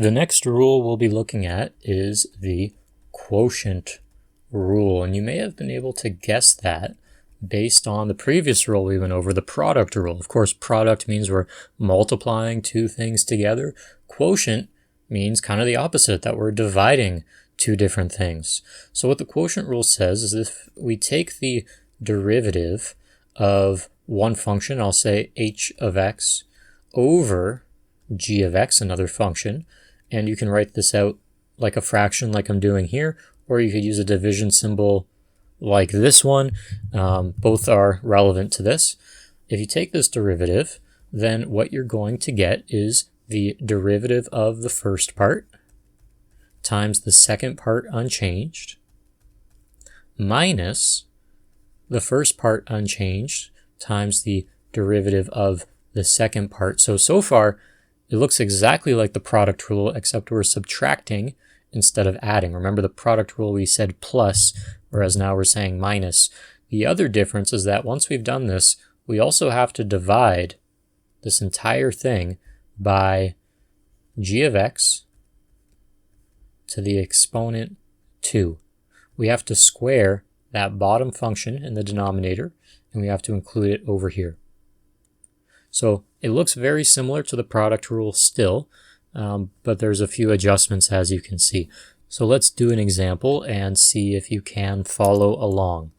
The next rule we'll be looking at is the quotient rule, and you may have been able to guess that based on the previous rule we went over, the product rule. Of course, product means we're multiplying two things together. Quotient means kind of the opposite, that we're dividing two different things. So what the quotient rule says is if we take the derivative of one function, I'll say h of x, over g of x, another function, and you can write this out like a fraction like I'm doing here, or you could use a division symbol like this one. Both are relevant to this. If you take this derivative, then what you're going to get is the derivative of the first part times the second part unchanged minus the first part unchanged times the derivative of the second part. So far, it looks exactly like the product rule, except we're subtracting instead of adding. Remember the product rule we said plus, whereas now we're saying minus. The other difference is that once we've done this, we also have to divide this entire thing by g of x to the exponent 2. We have to square that bottom function in the denominator, and we have to include it over here. So it looks very similar to the product rule still, but there's a few adjustments as you can see. So let's do an example and see if you can follow along.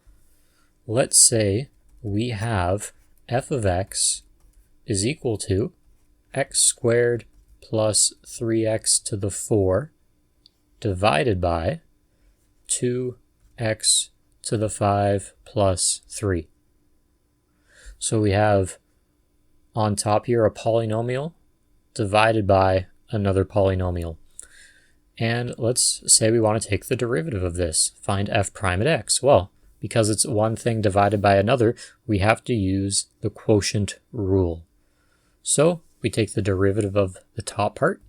Let's say we have f of x is equal to x squared plus 3x to the 4 divided by 2x to the 5 plus 3. So we have on top here a polynomial divided by another polynomial. And let's say we want to take the derivative of this, find f prime at x. Well, because it's one thing divided by another, we have to use the quotient rule. So we take the derivative of the top part.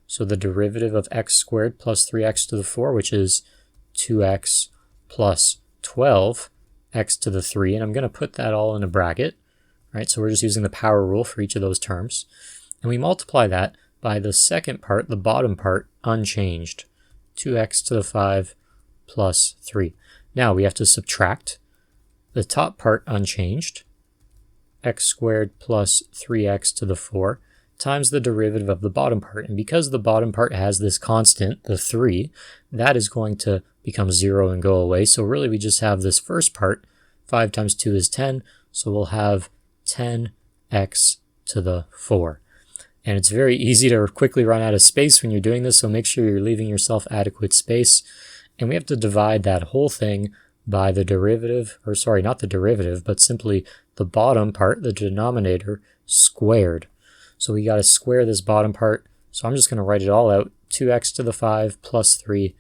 So the derivative of x squared plus 3x to the 4, which is 2x plus 12, x to the 3, and I'm going to put that all in a bracket, right? So we're just using the power rule for each of those terms. And we multiply that by the second part, the bottom part, unchanged, 2x to the 5 plus 3. Now we have to subtract the top part unchanged, x squared plus 3x to the 4, times the derivative of the bottom part. And because the bottom part has this constant, the 3, that is going to become 0 and go away. So really we just have this first part, 5 times 2 is 10, so we'll have 10x to the 4. And it's very easy to quickly run out of space when you're doing this, so make sure you're leaving yourself adequate space. And we have to divide that whole thing by the derivative, or sorry, not the derivative, but simply the bottom part, the denominator, squared. So we got to square this bottom part. So I'm just going to write it all out, 2x to the 5 plus 3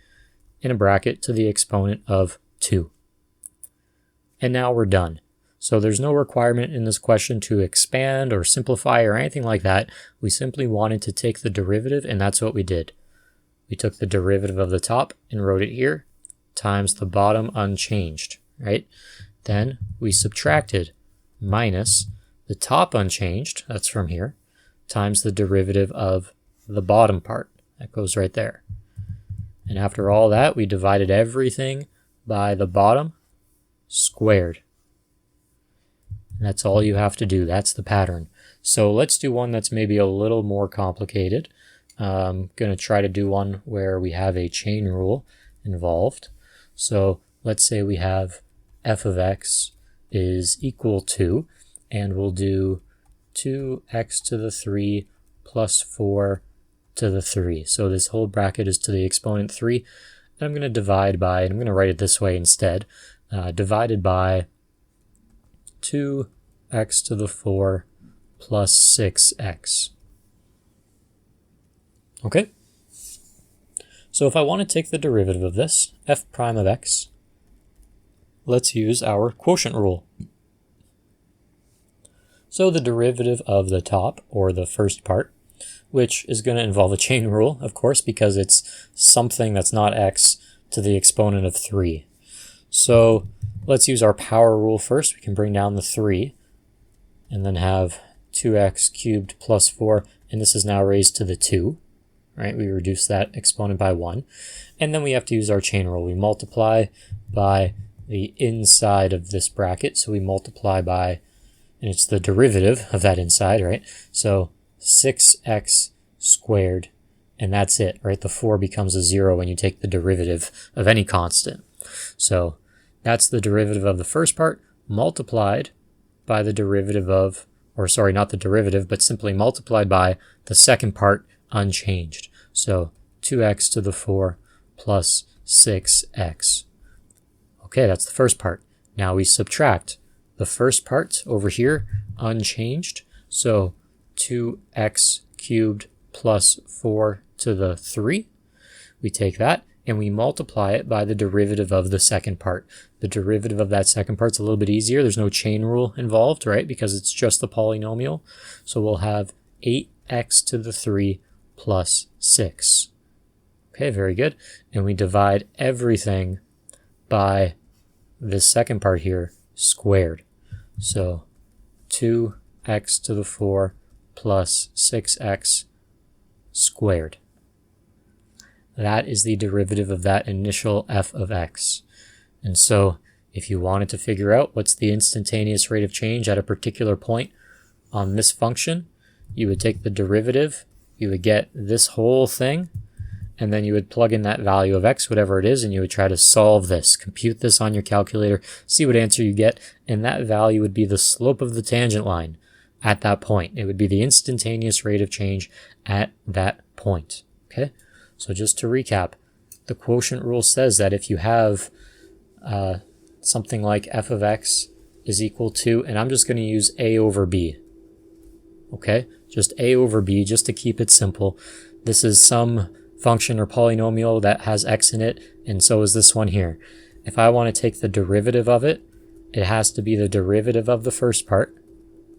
in a bracket to the exponent of 2. And now we're done. So there's no requirement in this question to expand or simplify or anything like that. We simply wanted to take the derivative, and that's what we did. We took the derivative of the top and wrote it here, times the bottom unchanged, right? Then we subtracted minus the top unchanged, that's from here, times the derivative of the bottom part. That goes right there. And after all that, we divided everything by the bottom squared. And that's all you have to do. That's the pattern. So let's do one that's maybe a little more complicated. I'm going to try to do one where we have a chain rule involved. So let's say we have f of x is equal to, and we'll do 2x to the 3 plus 4 to the 3. So this whole bracket is to the exponent 3. And I'm going to divide by, and I'm going to write it this way instead, divided by 2x to the 4 plus 6x. Okay? So if I want to take the derivative of this, f prime of x, let's use our quotient rule. So the derivative of the top, or the first part, which is going to involve a chain rule, of course, because it's something that's not x to the exponent of 3. So let's use our power rule first. We can bring down the 3 and then have 2x cubed plus 4, and this is now raised to the 2, right? We reduce that exponent by 1. And then we have to use our chain rule. We multiply by the inside of this bracket. So we multiply by, and it's the derivative of that inside, right? So 6x squared, and that's it, right? The 4 becomes a 0 when you take the derivative of any constant. So that's the derivative of the first part multiplied by the derivative of, or sorry, not the derivative, but simply multiplied by the second part unchanged. So 2x to the 4 plus 6x. Okay, that's the first part. Now we subtract the first part over here, unchanged. So 2x cubed plus 4 to the 3. We take that and we multiply it by the derivative of the second part. The derivative of that second part's a little bit easier. There's no chain rule involved, right? Because it's just the polynomial. So we'll have 8x to the 3 plus 6. Okay, very good. And we divide everything by this second part here squared. So 2x to the 4 plus 6x squared. That is the derivative of that initial f of x. And so if you wanted to figure out what's the instantaneous rate of change at a particular point on this function, you would take the derivative, you would get this whole thing, and then you would plug in that value of x, whatever it is, and you would try to solve this, compute this on your calculator, see what answer you get, and that value would be the slope of the tangent line at that point. It would be the instantaneous rate of change at that point. Okay? So just to recap, the quotient rule says that if you have something like f of x is equal to, and I'm just going to use a over b. Okay? Just a over b, just to keep it simple. This is some function or polynomial that has x in it, and so is this one here. If I want to take the derivative of it, it has to be the derivative of the first part,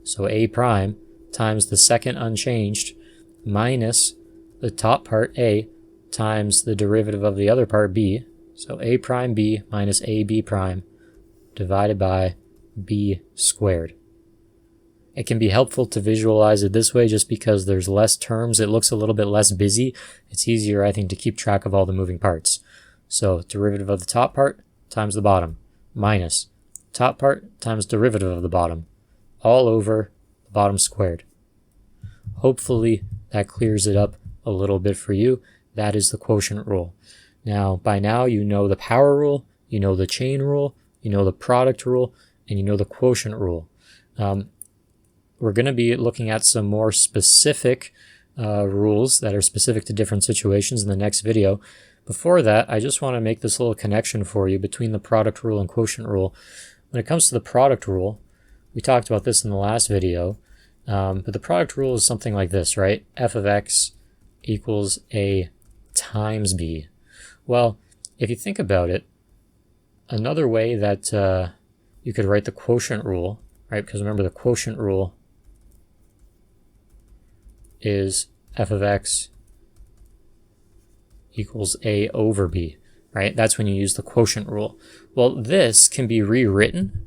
so a prime, times the second unchanged, minus the top part a, times the derivative of the other part b, so a prime b minus ab prime, divided by b squared. It can be helpful to visualize it this way just because there's less terms. It looks a little bit less busy. It's easier, I think, to keep track of all the moving parts. So derivative of the top part times the bottom, minus top part times derivative of the bottom, all over the bottom squared. Hopefully that clears it up a little bit for you. That is the quotient rule. Now, by now you know the power rule, you know the chain rule, you know the product rule, and you know the quotient rule. We're going to be looking at some more specific rules that are specific to different situations in the next video. Before that, I just want to make this little connection for you between the product rule and quotient rule. When it comes to the product rule, we talked about this in the last video, but the product rule is something like this, right? F of x equals a times b. Well, if you think about it, another way that you could write the quotient rule, right? Because remember, the quotient rule is f of x equals a over b, right? That's when you use the quotient rule. Well, this can be rewritten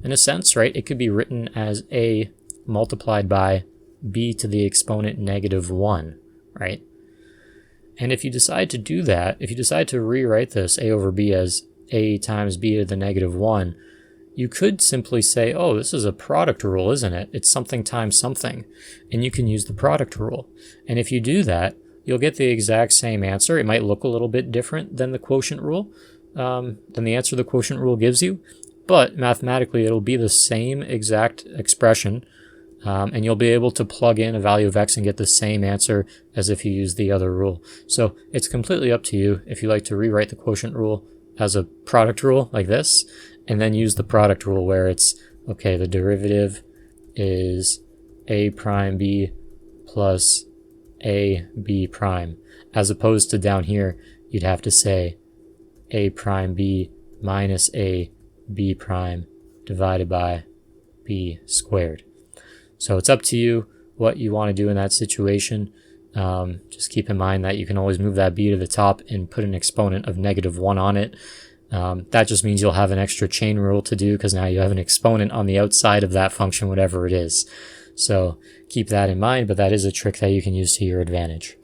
in a sense, right? It could be written as a multiplied by b to the exponent negative 1, right? And if you decide to do that, if you decide to rewrite this a over b as a times b to the negative 1, you could simply say, oh, this is a product rule, isn't it? It's something times something. And you can use the product rule. And if you do that, you'll get the exact same answer. It might look a little bit different than the quotient rule, than the answer the quotient rule gives you. But mathematically, it'll be the same exact expression. And you'll be able to plug in a value of x and get the same answer as if you used the other rule. So it's completely up to you if you like to rewrite the quotient rule as a product rule like this, and then use the product rule where it's, okay, the derivative is a prime b plus a b prime, as opposed to down here, you'd have to say a prime b minus a b prime divided by b squared. So it's up to you what you want to do in that situation. Just keep in mind that you can always move that b to the top and put an exponent of negative 1 on it. That just means you'll have an extra chain rule to do because now you have an exponent on the outside of that function, whatever it is. So keep that in mind, but that is a trick that you can use to your advantage.